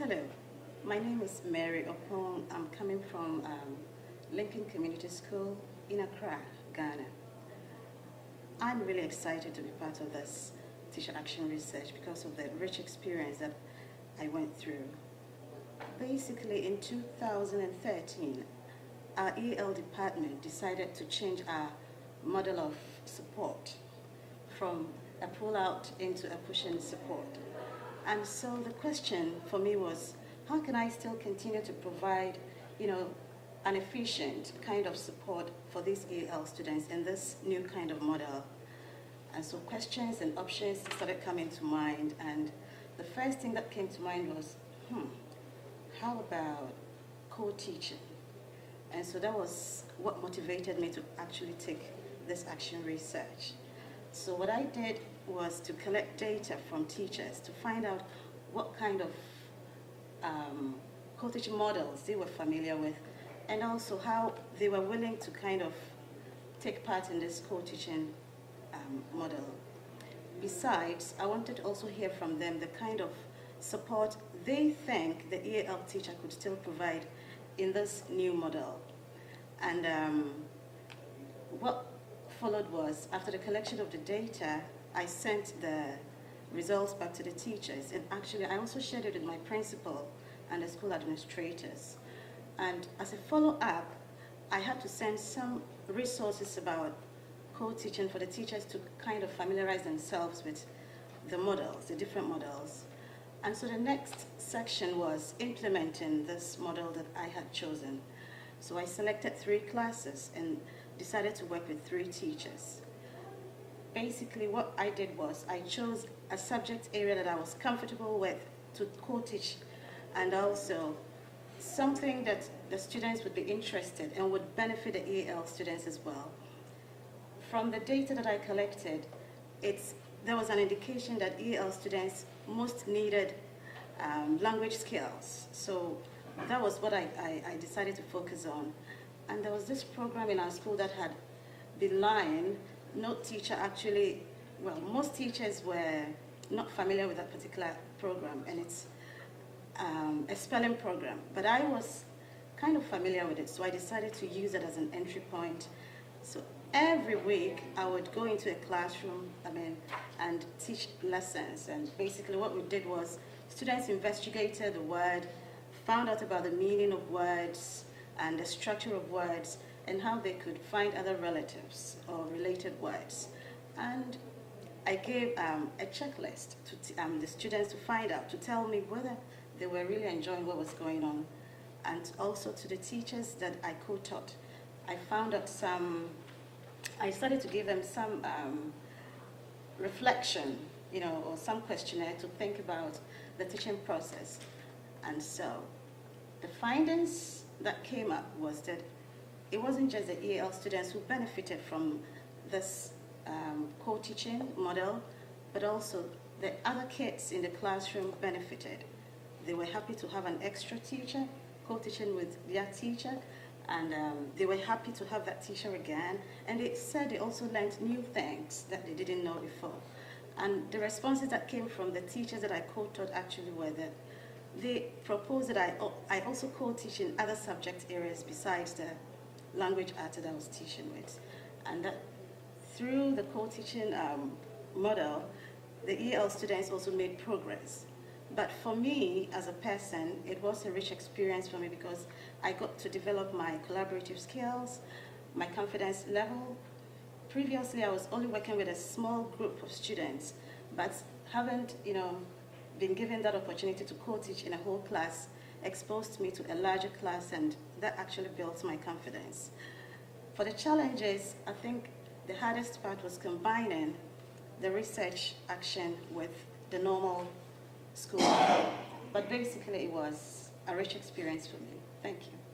Hello, my name is Mary Oppong. I'm coming from Lincoln Community School in Accra, Ghana. I'm really excited to be part of this Teacher Action Research because of the rich experience that I went through. Basically, in 2013, our EL department decided to change our model of support from a pull-out into a push-in support. And so the question for me was, how can I still continue to provide, an efficient kind of support for these EL students in this new kind of model? And so questions and options started coming to mind, and the first thing that came to mind was, how about co-teaching? And so that was what motivated me to actually take this action research. So what I did was to collect data from teachers to find out what kind of co-teaching models they were familiar with, and also how they were willing to kind of take part in this co-teaching model. Besides, I wanted to also hear from them the kind of support they think the EAL teacher could still provide in this new model. And what followed was, after the collection of the data, I sent the results back to the teachers, and actually I also shared it with my principal and the school administrators. And as a follow-up, I had to send some resources about co-teaching for the teachers to kind of familiarize themselves with the models, the different models. And so the next section was implementing this model that I had chosen. So I selected 3 classes and decided to work with 3 teachers. Basically, what I did was I chose a subject area that I was comfortable with to co-teach, and also something that the students would be interested and would benefit the EAL students as well. From the data that I collected, there was an indication that EAL students most needed language skills. So that was what I decided to focus on. And there was this program in our school that had been lying. No teacher actually, well, most teachers were not familiar with that particular program, and it's a spelling program. But I was kind of familiar with it, so I decided to use it as an entry point. So every week I would go into a classroom, and teach lessons. And basically what we did was students investigated the word, found out about the meaning of words and the structure of words, and how they could find other relatives or related words. And I gave a checklist to the students to find out, to tell me whether they were really enjoying what was going on. And also to the teachers that I co-taught, I found out I started to give them some reflection, or some questionnaire to think about the teaching process. And so the findings that came up was that it wasn't just the EAL students who benefited from this co-teaching model, but also the other kids in the classroom benefited. They were happy to have an extra teacher co-teaching with their teacher, and they were happy to have that teacher again. And they said they also learned new things that they didn't know before. And the responses that came from the teachers that I co-taught actually were that they proposed that I also co-teach in other subject areas besides the language arts that I was teaching with. And that through the co-teaching model, the EL students also made progress. But for me, as a person, it was a rich experience for me because I got to develop my collaborative skills, my confidence level. Previously, I was only working with a small group of students, but haven't, been given that opportunity to co-teach in a whole class, exposed me to a larger class, and that actually built my confidence. For the challenges, I think the hardest part was combining the research action with the normal school. But basically, it was a rich experience for me. Thank you.